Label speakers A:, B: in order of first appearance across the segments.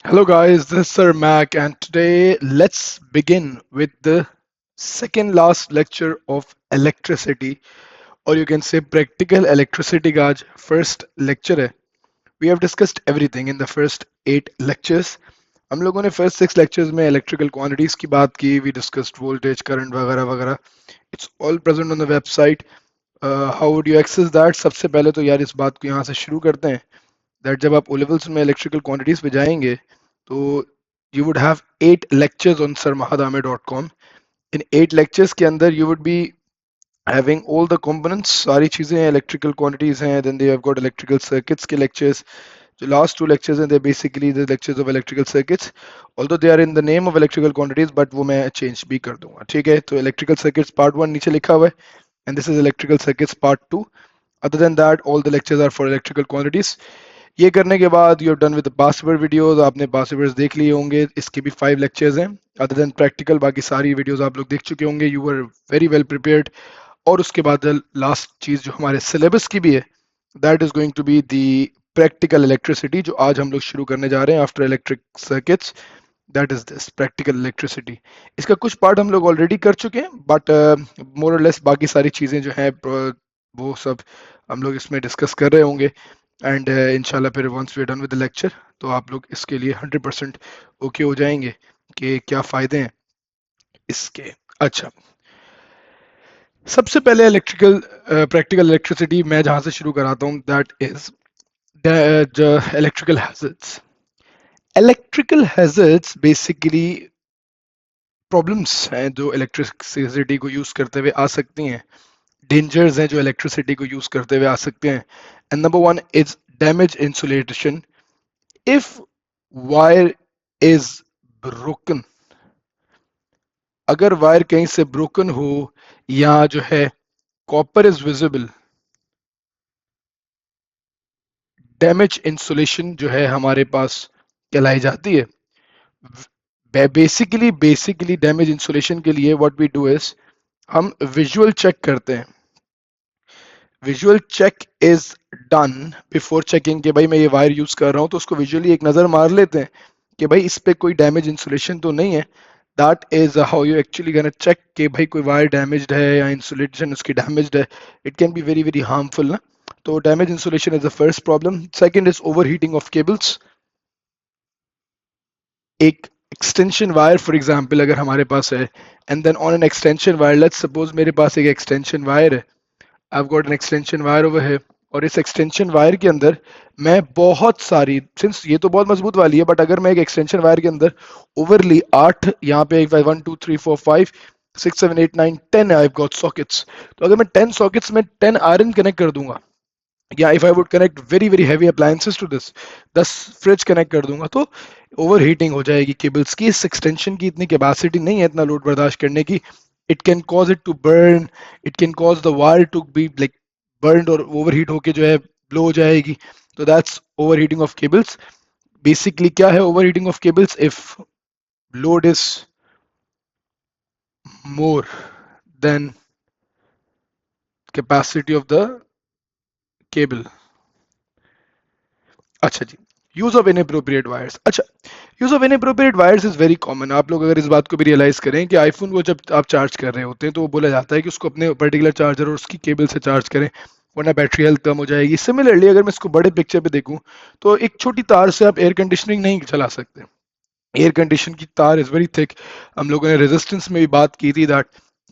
A: Hello, guys. This is Sir Mac, and today let's begin with the second last lecture of electricity, or you can say practical electricity का आज first lecture है. We have discussed everything in the first 8 lectures. हम लोगों ने first 6 lectures में electrical quantities की बात की. We discussed voltage, current वगैरह वगैरह. It's all present on the website. How would you access that? सबसे पहले तो यार इस बात को यहाँ से शुरू करते हैं. That जब आप O levels में electrical quantities पे जाएंगे तो you would have 8 lectures on sarmahadame.com. In 8 lectures के अंदर you would be having all the components, सारी चीजें हैं, electrical quantities हैं, then they have got electrical circuits के lectures. The last 2 lectures हैं, they're basically the lectures of electrical circuits, although they are in the name of electrical quantities, but वो मैं change भी कर दूंगा. ठीक है, तो electrical circuits part 1 नीचे लिखा हुआ है, and this is electrical circuits part 2. Other than that, all the lectures are for electrical quantities. ये करने के बाद you have done with past paper videos, आपने पास्ट पेपर्स देख लिए होंगे. इसके भी 5 लेक्चर्स हैं अदर देन प्रैक्टिकल. बाकी सारी वीडियोस आप लोग देख चुके होंगे. You were very well prepared. और उसके बाद लास्ट चीज जो हमारे सिलेबस की भी है, that is going to be the practical electricity, जो आज हम लोग शुरू करने जा रहे हैं after electric circuits. That is this practical electricity. इसका कुछ पार्ट हम लोग ऑलरेडी कर चुके हैं, बट मोर और लेस बाकी सारी चीजें जो हैं वो सब हम लोग इसमें डिस्कस कर रहे होंगे. एंड इंशाल्लाह फिर once we done with the lecture तो आप लोग इसके लिए 100% ओके हो जाएंगे कि क्या फायदे हैं इसके. अच्छा, सबसे पहले इलेक्ट्रिकल प्रैक्टिकल इलेक्ट्रिसिटी मैं जहां से शुरू कराता हूं, that is electrical hazards. Electrical hazards basically problems हैं जो इलेक्ट्रिसिटी को यूज करते हुए आ सकती हैं, डेंजर्स हैं जो इलेक्ट्रिसिटी को यूज करते हुए आ सकते हैं. And number 1 is damage insulation. if wire is broken, अगर वायर कहीं से ब्रोकन हो या जो है copper is visible, damage insulation जो है हमारे पास कहलाई जाती है. बेसिकली डैमेज इंसुलेशन के लिए व्हाट वी डू इज हम विजुअल चेक करते हैं. Visual check is done before checking कि भाई मैं ये वायर यूज कर रहा हूं, तो उसको विजुअली एक नजर मार लेते हैं कि भाई इस पे कोई डैमेज इंसुलेशन तो नहीं है. That is how you actually gonna check कि भाई कोई वायर डैमेज्ड है या इंसुलेशन उसकी डैमेज्ड है. It can be very very harmful ना. तो damage insulation is the first problem. Second is over heating of cables. एक एक्सटेंशन वायर फॉर एग्जांपल अगर हमारे पास है, and then on an extension wire, let's suppose मेरे पास एक एक्सटेंशन वायर है. I've got an extension wire over here, और इस एक्सटेंशन वायर के अंदर मैं बहुत सारी, सिंस ये तो बहुत मजबूत वाली है, बट अगर मैं एक एक्सटेंशन वायर के अंदर ओवरली 8, यहाँ पे 1 2 3 4 5 6 7 8 9 10 आई गॉट सॉकेट्स, तो अगर मैं 10 सॉकेट्स में 10 आयरन कनेक्ट कर दूंगा, या if I would connect very very heavy appliances to this, 10 fridge connect कर दूंगा, तो ओवर हीटिंग हो जाएगी केबल्स की. इस एक्सटेंशन की इतनी कैपेसिटी नहीं है इतना लोड बर्दाश्त करने की. it can cause it to burn, it can cause the wire to be like burned और overheat होके जो है blow हो जाएगी. तो that's overheating of cables. Basically क्या है overheating of cables? If load is more than capacity of the cable. अच्छा जी, यूज ऑफ इनएप्रोप्रिएट वायर्स. अच्छा, use of inappropriate wires is very common. आप लोग अगर इस बात को भी रियलाइज करें कि आईफोन को जब आप चार्ज कर रहे होते हैं तो वो बोला जाता है कि उसको अपने पर्टिकुलर चार्जर और उसकी केबल से चार्ज करें वरना बैटरी हेल्थ कम हो जाएगी. सिमिलरली अगर मैं इसको बड़े पिक्चर पे देखूं तो एक छोटी तार से आप एयर कंडीशनिंग नहीं चला सकते. एयर कंडीशन की तार इज वेरी थिक. हम लोगों ने रेजिस्टेंस में भी बात की थी दैट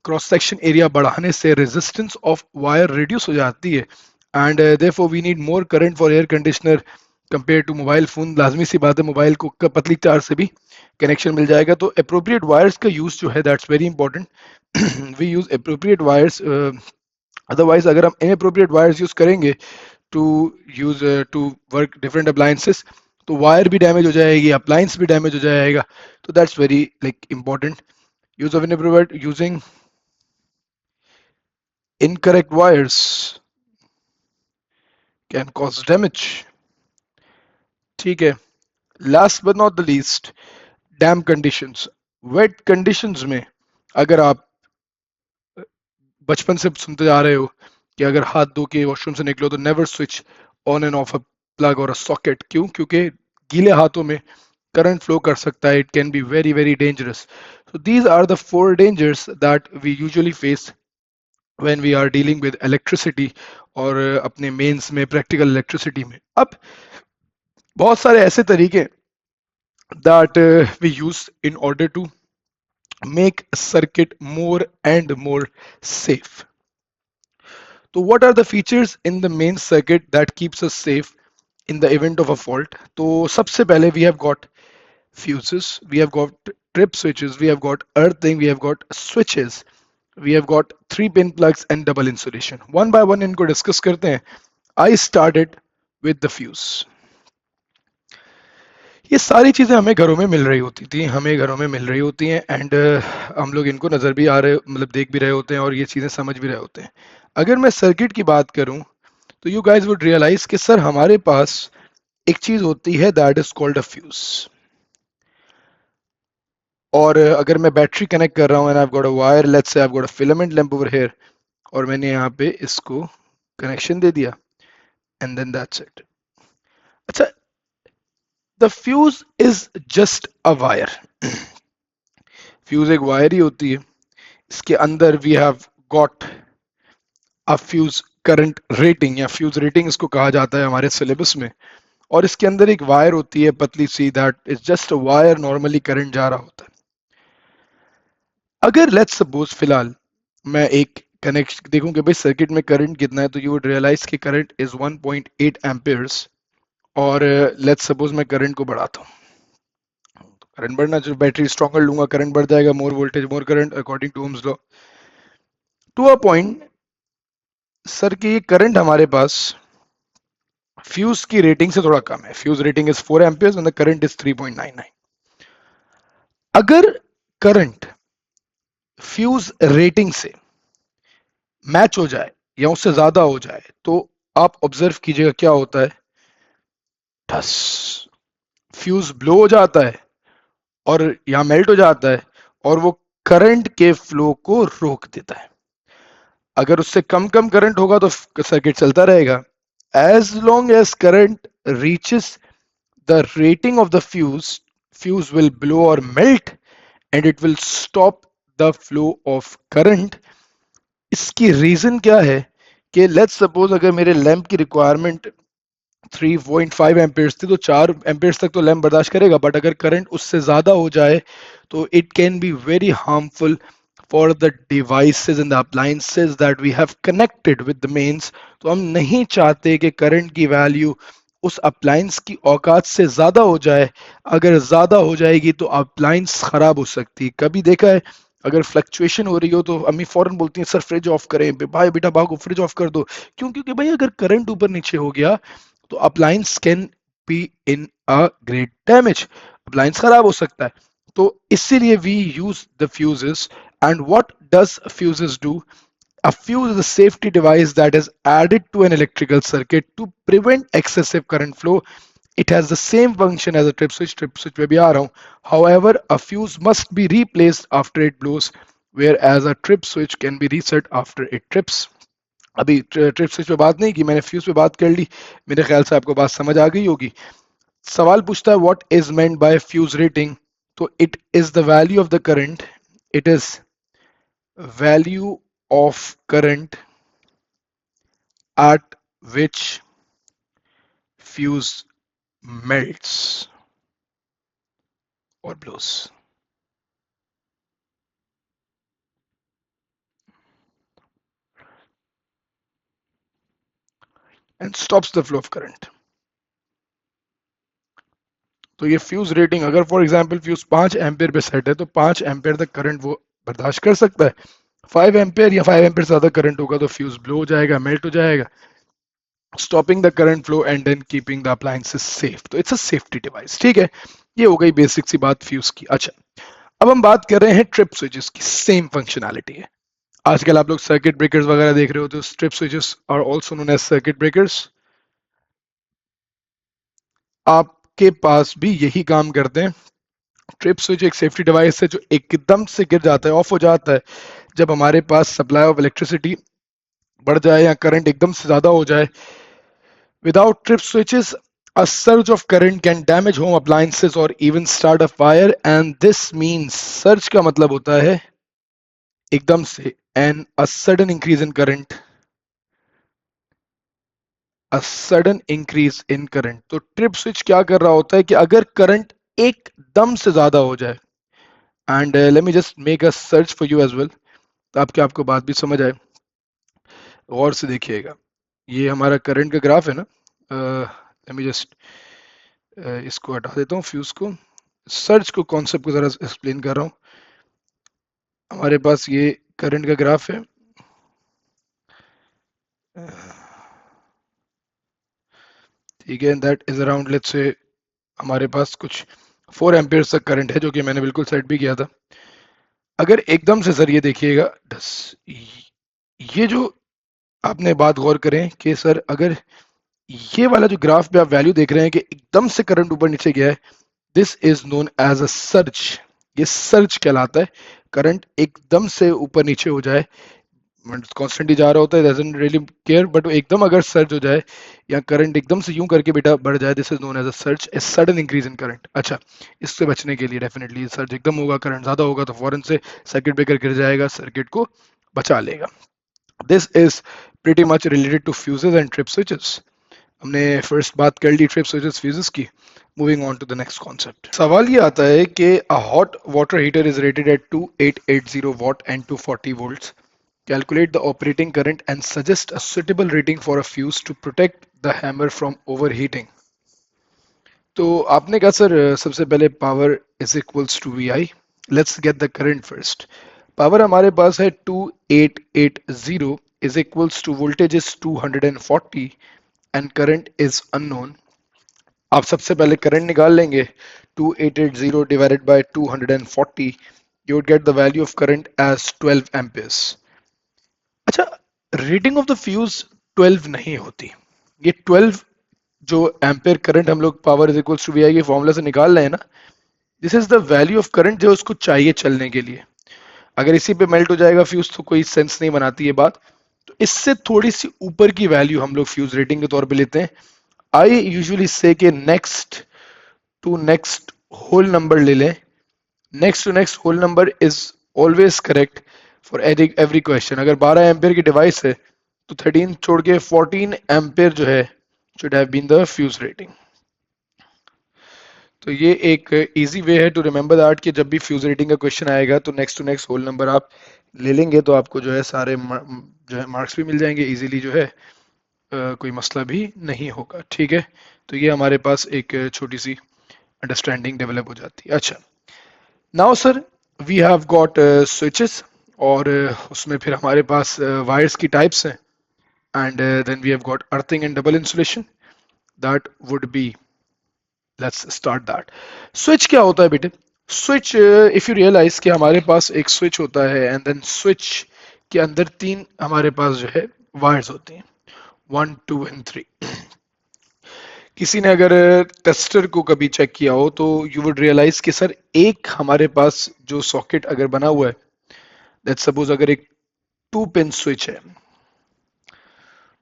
A: क्रॉस सेक्शन एरिया बढ़ाने से रेजिस्टेंस ऑफ वायर रिड्यूस हो जाती है, and therefore we need more current for air conditioner compare to mobile phone. लाजमी सी बात है, मोबाइल को पतली तार से भी कनेक्शन मिल जाएगा. तो अप्रोप्रिएट वायर्स का यूज जो है that's very important. We use appropriate wires. Otherwise अगर हम इनअप्रोप्रिएट वायर्स यूज करेंगे to use to work different appliances तो वायर भी डैमेज हो जाएगी, अप्लायंस भी डैमेज हो जाएगा. तो that's very like important. Use of inappropriate using incorrect wires can cause damage. ठीक है. Last but not the least, damp conditions. Wet conditions में अगर आप बचपन से सुनते जा रहे हो कि अगर हाथ धो के वॉशरूम से निकलो तो never switch on end of a plug और अ सॉकेट. क्यों? क्योंकि गीले हाथों में करंट फ्लो कर सकता है, it can be very very dangerous. So these are the four dangers that we usually face when we are dealing with electricity और अपने मेंस में प्रैक्टिकल इलेक्ट्रिसिटी में. अब बहुत सारे ऐसे तरीके that we use in order to make a circuit more and more safe. So what are the features in the main circuit that keeps us safe in the event of a fault? तो सबसे पहले we have got fuses, we have got trip switches, we have got earthing, we have got switches, we have got 3-pin plugs and double insulation. One by one इनको discuss करते हैं. I started with the fuse. ये सारी चीजें हमें घरों में मिल रही होती थी, हमें घरों में मिल रही होती हैं एंड हम लोग इनको नजर भी आ रहे, मतलब देख भी रहे होते हैं और ये चीजें समझ भी रहे होते हैं. अगर मैं सर्किट की बात करूं तो यू गाइस वुड रियलाइज कि सर हमारे पास एक चीज होती है that is called a fuse. और अगर मैं बैटरी कनेक्ट कर रहा हूं and I have got a wire, let's say I have got a filament lamp over here, और मैंने यहाँ पे इसको कनेक्शन दे दिया एंड देन दैट्स इट. अच्छा, the fuse is just a wire. Fuse एक वायर ही होती है. इसके अंदर we have got a fuse current rating, या फ्यूज रेटिंग इसको कहा जाता है हमारे सिलेबस में. और इसके अंदर एक वायर होती है पतली सी, that is just a wire, normally current जा रहा होता है. अगर लेट्स सपोज फिलहाल मैं एक कनेक्शन देखूं कि भाई सर्किट में करंट कितना है, तो यू वुड रियलाइज कि करंट इज 1.8 एम्पियर्स. और लेट्स सपोज मैं करंट को बढ़ाता हूँ, करंट बढ़ना, जो बैटरी स्ट्रॉन्गर लूंगा करंट बढ़ जाएगा, more voltage more current according to Ohm's law. To a point sir कि ये करंट हमारे पास फ्यूज की रेटिंग से थोड़ा कम है. Fuse rating is 4 amperes and the current is 3.99. अगर करंट फ्यूज रेटिंग से मैच हो जाए या उससे ज्यादा हो जाए तो आप ऑब्जर्व कीजिएगा क्या होता है. ठस, फ्यूज ब्लो हो जाता है और यहां मेल्ट हो जाता है और वो करंट के फ्लो को रोक देता है. अगर उससे कम कम करंट होगा तो सर्किट चलता रहेगा. As long as current reaches the rating of the fuse, fuse will blow और melt and it will stop the flow of current. इसकी रीजन क्या है कि लेट्स सपोज अगर मेरे लैंप की रिक्वायरमेंट 3.5 एम्पेयर्स थी तो 4 एम्पेयर्स तक तो लैंप बर्दाश्त करेगा, बट अगर करंट उससे ज्यादा हो जाए तो it can be very harmful for the devices and the appliances that we have connected with the mains. तो हम नहीं चाहते कि करंट की वैल्यू उस अप्लायंस की औकात से ज्यादा हो जाए. अगर ज्यादा हो जाएगी तो अप्लायंस खराब हो सकती है. कभी देखा है अगर फ्लक्चुएशन हो रही हो तो अम्मी फौरन बोलती है सर फ्रिज ऑफ करें, भाई बेटा भागो फ्रिज ऑफ कर दो. क्यों? क्योंकि भाई अगर करंट ऊपर नीचे हो गया तो appliance can be in a great damage, appliance खराब हो सकता है. तो इसीलिए we use the fuses. And what does fuses do? A fuse is a safety device that is added to an electrical circuit to prevent excessive current flow. It has the same function as a trip switch. Trip switch पे भी आ रहा हूँ. However, a fuse must be replaced after it blows, whereas a trip switch can be reset after it trips. अभी trip switch पे बात नहीं की, मैंने फ्यूज पे बात कर ली. मेरे ख्याल से आपको बात समझ आ गई होगी. सवाल पूछता है what is meant by fuse rating. तो it is the value of the current, it is value of current at which fuse melts or blows. And stops the flow of current. तो ये फ्यूज रेटिंग, अगर for example fuse 5 ampere पे set है तो 5 ampere तक current वो बर्दाश्त कर सकता है. 5 एम्पियर या 5 एम्पियर से ज्यादा करंट होगा तो फ्यूज ब्लो हो जाएगा, मेल्ट हो जाएगा, stopping the current flow and then keeping the appliances safe. तो इट्स अ सेफ्टी डिवाइस. ठीक है, ये हो गई बेसिक सी बात फ्यूज की. अच्छा, अब हम बात कर रहे हैं ट्रिप स्विचेस की. सेम फंक्शनैलिटी है. आजकल आप लोग सर्किट ब्रेकर्स वगैरह देख रहे हो तो trip switches are also known as circuit breakers. आपके पास भी यही काम करते हैं. ट्रिप स्विच एक सेफ्टी डिवाइस है जो एकदम से गिर जाता है, ऑफ हो जाता है जब हमारे पास सप्लाई ऑफ इलेक्ट्रिसिटी बढ़ जाए या करंट एकदम से ज्यादा हो जाए. Without trip switches A surge of current can damage home appliances or even start a fire, and this means surge का मतलब होता है एकदम से, and a sudden increase in current, a sudden increase in current. तो trip switch क्या कर रहा होता है कि अगर करंट एकदम से ज्यादा हो जाए, and let me just make a search for you as well, ताकि आपको बात भी समझ आए। गौर से देखिएगा, ये हमारा करंट का ग्राफ है ना। लेट मी जस्ट इसको हटा देता हूँ, फ्यूज को, सर्च को, कॉन्सेप्ट को जरा एक्सप्लेन कर रहा हूँ। हमारे पास ये करंट का ग्राफ है, ठीक है, that is around, let's say हमारे पास कुछ 4 एम्पियर तक करंट है, जो कि मैंने बिल्कुल सेट भी किया था। अगर एकदम से सर ये देखिएगा, ये जो आपने बात गौर करें कि सर अगर ये वाला जो ग्राफ पे आप वैल्यू देख रहे हैं कि एकदम से करंट ऊपर नीचे गया है, this is known as a surge. ये सर्ज कहलाता है। करंट एकदम से ऊपर नीचे हो जाए, कॉन्स्टेंटली जा रहा होता है, डजंट रियली केयर, बट एकदम अगर सर्ज हो जाए या करंट एकदम से यूं करके बेटा बढ़ जाए, this is known as a surge, a sudden increase in current. अच्छा, इससे बचने के लिए डेफिनेटली सर्ज एकदम होगा, करंट ज्यादा होगा तो फौरन से सर्किट ब्रेकर गिर जाएगा, सर्किट को बचा लेगा। This is pretty much related to fuses and trip switches. हमने फर्स्ट बात कर ली ट्रिप स्विचेस फ्यूजेस की। Moving on to the next concept. सवाल ये आता है कि a hot water heater is rated at 2880 watt and 240 volts. Calculate the operating current and suggest a suitable rating for a fuse to protect the hammer from overheating. तो आपने कहा sir सबसे पहले power is equals to V I. Let's get the current first. Power हमारे पास है 2880 is equals to voltage is 240 and current is unknown. आप सबसे पहले करंट निकाल लेंगे, 2880 divided by 240, you would get the value of current as 12 amperes. अच्छा, rating of the fuse 12 नहीं होती, ये 12 जो एम्पेयर करंट हम लोग power is equals to V I के फॉर्मूला से निकाल रहे हैं ना, this is the value of current जो उसको चाहिए चलने के लिए। अगर इसी पे मेल्ट हो जाएगा फ्यूज तो कोई सेंस नहीं बनाती ये बात। तो इससे थोड़ी सी ऊपर की वैल्यू हम लोग फ्यूज रेटिंग के तौर पे लेते हैं। आई यूजुअली से के next to next whole number ले लें। Next to next whole number is always correct for every question. अगर 12 एम्पेयर की डिवाइस है तो 13 छोड़ के 14 एम्पेयर जो है should have been the fuse rating. तो ये एक इजी वे है टू रिमेंबर दैट कि जब भी फ्यूज रेटिंग का क्वेश्चन आएगा तो next to next whole number आप ले लेंगे तो आपको जो है सारे जो है मार्क्स भी मिल जाएंगे इजीली, जो है कोई मसला भी नहीं होगा। ठीक है, तो ये हमारे पास एक छोटी सी अंडरस्टैंडिंग डेवलप हो जाती है। अच्छा, now sir we have got switches, और उसमें फिर हमारे पास वायर्स की टाइप्स हैं, and then we have got earthing and double insulation. That would be, let's start that. Switch क्या होता है बेटे? स्विच, इफ यू रियलाइज कि हमारे पास एक स्विच होता है एंड देन स्विच के अंदर 3 हमारे पास जो है वायर्स होती हैं, 1 2 एंड 3। किसी ने अगर टेस्टर को कभी चेक किया हो तो यू वुड रियलाइज कि सर एक हमारे पास जो सॉकेट अगर बना हुआ है, लेट्स सपोज अगर एक 2 पिन स्विच है,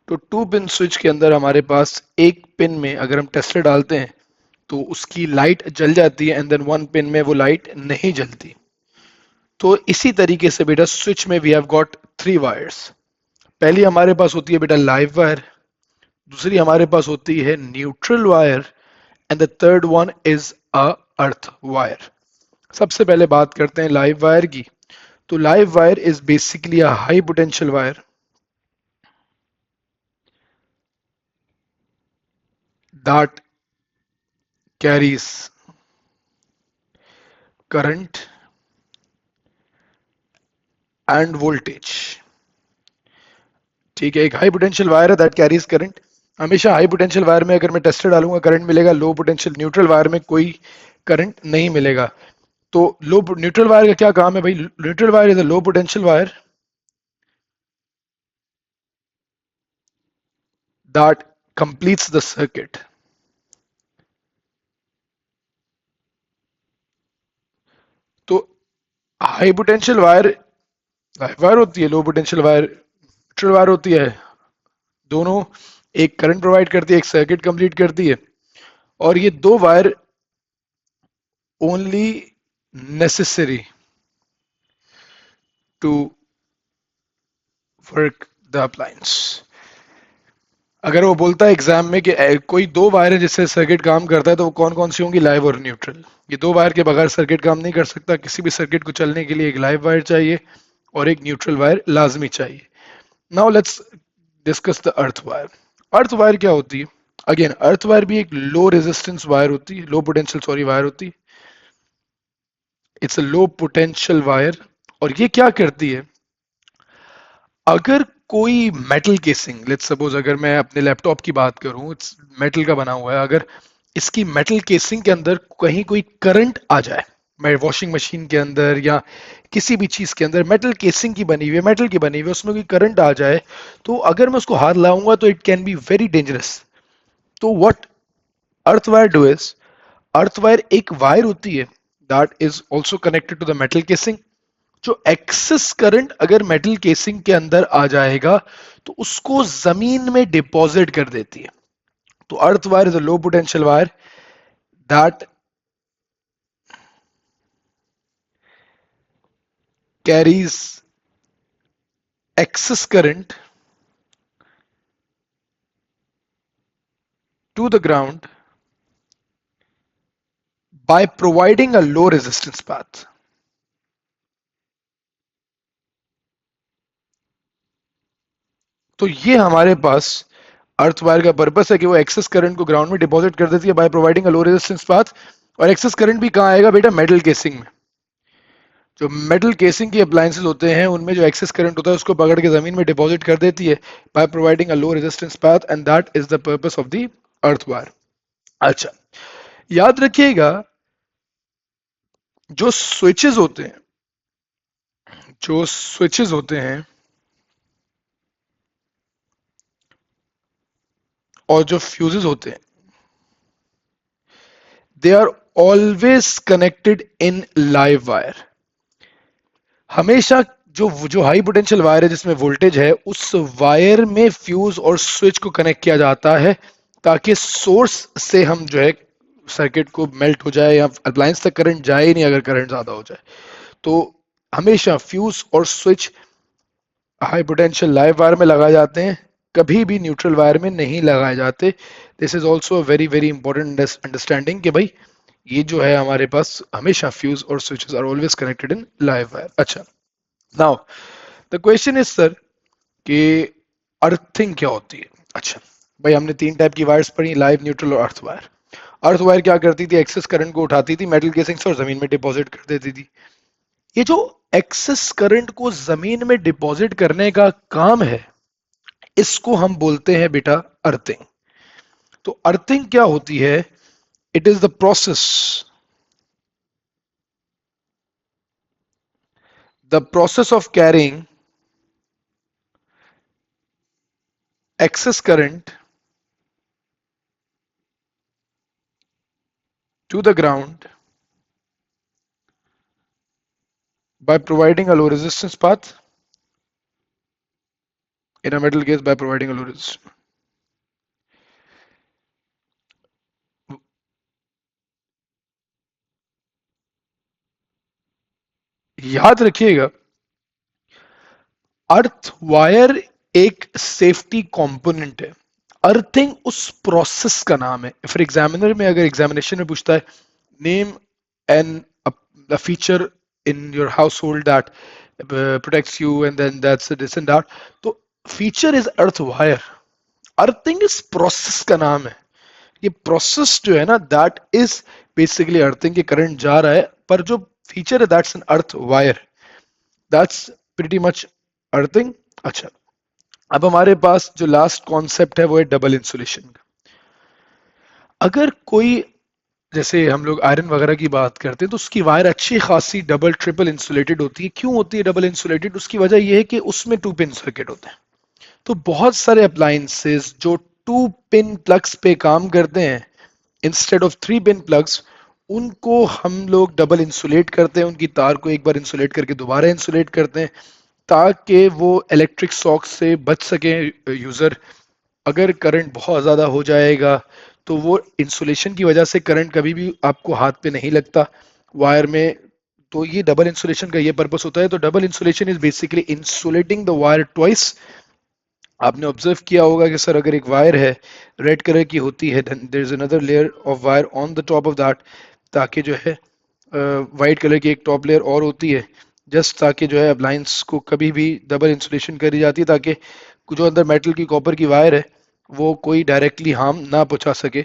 A: तो 2 पिन स्विच के अंदर हमारे पास एक पिन में अगर हम टेस्टर डालते हैं तो उसकी लाइट जल जाती है, एंड देन 1 पिन में वो लाइट नहीं जलती। तो इसी तरीके से बेटा स्विच में वी हैव गॉट 3 वायर्स। पहली हमारे पास होती है बेटा लाइव वायर, दूसरी हमारे पास होती है neutral wire, and the third one is a earth wire. सबसे पहले बात करते हैं लाइव वायर की। तो live wire is basically a high potential wire that carries current and voltage। ठीक है, एक हाई पोटेंशियल वायर है दैट कैरीज करंट। हमेशा हाई पोटेंशियल वायर में अगर मैं टेस्टर डालूंगा करंट मिलेगा, लो पोटेंशियल न्यूट्रल वायर में कोई करंट नहीं मिलेगा। तो लो न्यूट्रल वायर का क्या काम है भाई? Neutral wire is a low potential wire that completes the circuit। तो high potential wire live wire होती है, low potential wire neutral wire होती है। दोनों एक करंट प्रोवाइड करती है, एक सर्किट कंप्लीट करती है। और ये दो wire only necessary to work the appliance. अगर वो बोलता है एग्जाम में कि कोई दो वायर है जिससे सर्किट काम करता है तो वो कौन कौन सी होंगी? लाइव और न्यूट्रल। ये दो वायर के बगैर सर्किट काम नहीं कर सकता। किसी भी सर्किट को चलने के लिए एक लाइव वायर चाहिए और एक न्यूट्रल वायर लाजमी चाहिए। Now let's discuss the earth wire. Earth wire क्या होती है? अगेन अर्थ वायर भी एक लो रेजिस्टेंस वायर होती है, लो पोटेंशियल सॉरी वायर होती है। It's a low potential wire. और ये क्या करती है? अगर कोई मेटल केसिंग, लेट्स सपोज अगर मैं अपने लैपटॉप की बात करूं, इट्स मेटल का बना हुआ है, अगर इसकी मेटल केसिंग के अंदर कहीं कोई करंट आ जाए, मैं वॉशिंग मशीन के अंदर या किसी भी चीज के अंदर मेटल केसिंग की बनी हुई है, मेटल की बनी हुई है, उसमें कोई करंट आ जाए तो अगर मैं उसको हाथ लाऊंगा तो it can be very dangerous. तो what earth wire do is, earth wire एक वायर होती है that is also connected to the metal casing. जो एक्सेस करंट अगर मेटल केसिंग के अंदर आ जाएगा तो उसको जमीन में डिपॉजिट कर देती है। तो earth wire is a low potential wire that carries excess current to the ground by providing a low resistance path. तो ये हमारे पास अर्थ वायर का पर्पस है कि वो एक्सेस करंट को ग्राउंड में डिपॉजिट कर देती है by providing a low resistance path. और एक्सेस करंट भी कहाँ आएगा बेटा? मेटल केसिंग में। जो मेटल केसिंग की अप्लायंसेस होते हैं उनमें जो एक्सेस करंट होता है उसको पकड़ के जमीन में डिपॉजिट कर देती है by providing a low resistance path, and that is the purpose of the earth wire. अच्छा, याद रखिएगा जो स्विचेस होते हैं, जो स्विचेस होते हैं और जो फ्यूजेस होते हैं, they are always connected in live wire. हमेशा जो जो हाई पोटेंशियल वायर है जिसमें वोल्टेज है, उस वायर में फ्यूज और स्विच को कनेक्ट किया जाता है ताकि सोर्स से हम जो है सर्किट को मेल्ट हो जाए या अप्लायंस तक करंट जाए ही नहीं अगर करंट ज्यादा हो जाए। तो हमेशा फ्यूज और switch high potential live wire में लगाए जाते हैं, कभी भी न्यूट्रल वायर में नहीं लगाए जाते। This is also very very important understanding कि भाई ये जो है हमारे पास हमेशा फ्यूज और switches are always connected in live wire. अच्छा, now the question is sir कि अर्थिंग क्या होती है? अच्छा भाई, हमने तीन टाइप की वायर्स पढ़ी, लाइव, न्यूट्रल और अर्थ वायर। अर्थ वायर क्या करती थी? एक्सेस करंट को उठाती थी मेटल केसिंग से और जमीन में डिपॉजिट कर देती थी। ये जो एक्सेस करंट को जमीन में डिपॉजिट करने का काम है, इसको हम बोलते हैं बेटा अर्थिंग। तो अर्थिंग क्या होती है? It is the process of carrying excess current to the ground by providing a low resistance path, in a metal case by providing a low resistance. याद रखिएगा अर्थ वायर एक सेफ्टी कंपोनेंट है। Earthing उस process का नाम है। For examiner में अगर एग्जामिनेशन में पूछता है name an a feature in your household that protects you and then that's this and that, तो feature is earth wire, earthing इस प्रोसेस का नाम है। ये प्रोसेस जो है ना, दैट इज बेसिकली अर्थिंग के करंट जा रहा है, पर जो फीचर है that's an earth wire, that's pretty much earthing. अच्छा, अब हमारे पास जो लास्ट कॉन्सेप्ट है वो है डबल इंसुलेशन का। अगर कोई, जैसे हम लोग आयरन वगैरह की बात करते हैं तो उसकी वायर अच्छी खासी डबल ट्रिपल इंसुलेटेड होती है। क्यों होती है डबल इंसुलेटेड? उसकी वजह यह है कि उसमें टू पिन सर्किट होते हैं। तो बहुत सारे अप्लायंसेस जो टू पिन प्लग्स पे काम करते हैं instead of three pin plugs, उनको हम लोग डबल इंसुलेट करते हैं। उनकी तार को एक बार इंसुलेट करके दोबारा इंसुलेट करते हैं ताकि वो इलेक्ट्रिक शॉक से बच सके यूजर। अगर करंट बहुत ज्यादा हो जाएगा तो वो इंसुलेशन की वजह से करंट कभी भी आपको हाथ पे नहीं लगता वायर में। तो ये डबल इंसुलेशन का ये पर्पस होता है। तो double insulation is basically insulating the wire twice. आपने ऑब्जर्व किया होगा कि सर अगर एक वायर है रेड कलर की होती है, there is another layer of wire on the top of that, ताकि जो है वाइट कलर की एक टॉप लेयर और होती है, जस्ट ताकि जो है अप्लायंस को कभी भी डबल इंसुलेशन करी जाती है, ताकि जो अंदर मेटल की कॉपर की वायर है वो कोई डायरेक्टली हार्म ना पहुंचा सके।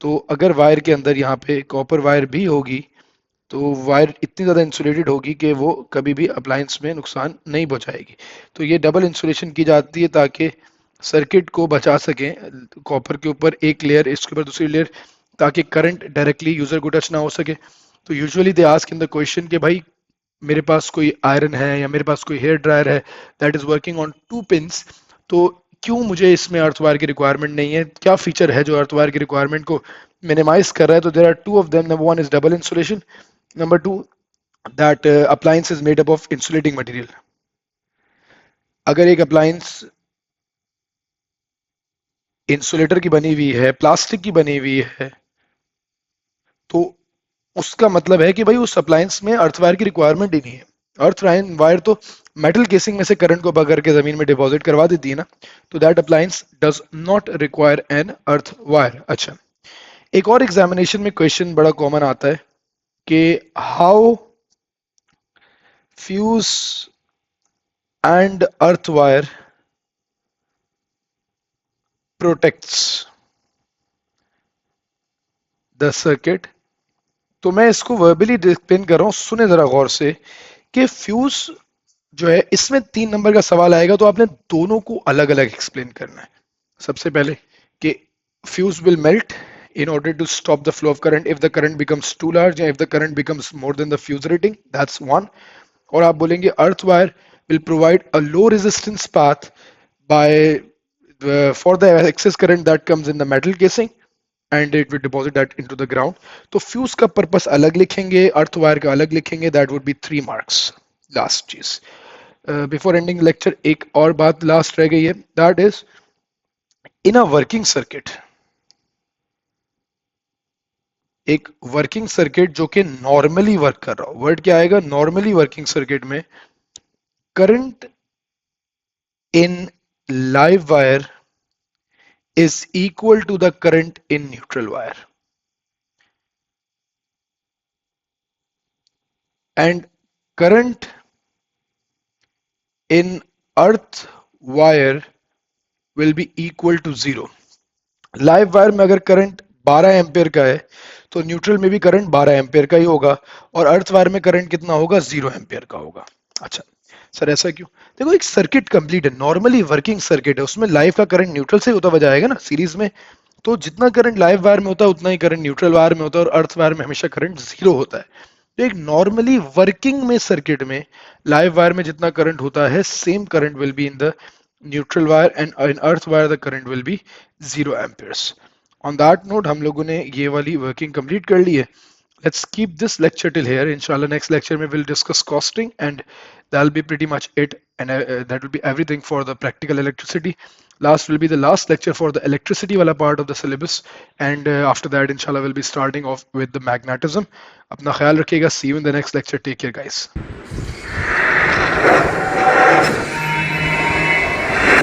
A: तो अगर वायर के अंदर यहाँ पे कॉपर वायर भी होगी तो वायर इतनी ज़्यादा इंसुलेटेड होगी कि वो कभी भी अप्लायंस में नुकसान नहीं पहुंचाएगी। तो ये डबल इंसुलेशन की जाती है ताकि सर्किट को बचा सकें, कॉपर के ऊपर एक लेयर, इसके ऊपर दूसरी लेयर, ताकि करंट डायरेक्टली यूजर को टच ना हो सके। तो usually they ask in the question कि भाई मेरे पास कोई आयरन है या मेरे पास कोई हेयर ड्रायर है that is working on two pins, तो क्यों मुझे इसमें अर्थ वायर की रिक्वायरमेंट नहीं है, क्या फीचर है जो अर्थ वायर की रिक्वायरमेंट को मिनिमाइज कर रहा है? तो there are two of them. Number one is double insulation, number two that appliance is made up of insulating material. अगर एक अप्लायंस इंसुलेटर की बनी हुई है, प्लास्टिक की बनी हुई है, तो उसका मतलब है कि भाई उस अप्लायंस में अर्थ वायर की रिक्वायरमेंट ही नहीं है। अर्थ वायर तो मेटल केसिंग में से करंट को पकड़ के जमीन में डिपॉजिट करवा देती है ना। तो that appliance does not require an earth wire. अच्छा, एक और एग्जामिनेशन में क्वेश्चन बड़ा कॉमन आता है कि how fuse and earth wire protects the circuit. तो मैं इसको वर्बली एक्सप्लेन कर रहा हूं, सुने जरा गौर से कि फ्यूज जो है इसमें 3 नंबर का सवाल आएगा तो आपने दोनों को अलग अलग एक्सप्लेन करना है। सबसे पहले कि fuse will melt in order to stop the flow of current if the current becomes too large and if the current becomes more than the fuse rating, that's one. और आप बोलेंगे earth wire will provide a low resistance path by for the excess current that comes in the metal casing and it will deposit that into the ground. तो fuse का purpose अलग लिखेंगे, earth wire का अलग लिखेंगे, that would be 3 marks. Last चीज before ending lecture एक और बात लास्ट रह गई है, that is in a working circuit, एक वर्किंग सर्किट जो कि नॉर्मली वर्क कर रहा हो, वर्ड क्या आएगा नॉर्मली वर्किंग सर्किट में, current in live wire is equal to the current in neutral wire, and current in earth wire will be equal to 0. Live wire में अगर करंट 12 एम्पेयर का है तो न्यूट्रल में भी करंट 12 एम्पेयर का ही होगा, और अर्थ वायर में करंट कितना होगा 0 एम्पेयर का होगा। अच्छा सर ऐसा क्यों? देखो एक सर्किट कंप्लीट है, नॉर्मली वर्किंग सर्किट है, उसमें लाइव का करंट न्यूट्रल से होता हुआ जाएगा ना सीरीज में। तो जितना करंट लाइव वायर में होता है उतना ही करंट न्यूट्रल वायर में होता है, और अर्थ वायर में हमेशा करंट 0 होता है। तो एक नॉर्मली वर्किंग में सर्किट में लाइव वायर में जितना करंट होता है same current will be in the neutral wire, and in earth wire the current will be 0 Ampere's. On that note हम लोगों ने ये वाली वर्किंग कंप्लीट कर ली है। Let's keep this lecture till here. Inshallah, next lecture we will discuss costing, and that'll be pretty much it. And that will be everything for the practical electricity. Last will be the last lecture for the electricity wala part of the syllabus, and after that, inshallah, we'll be starting off with the magnetism. Apna khayal rakhiyega. See you in the next lecture. Take care, guys.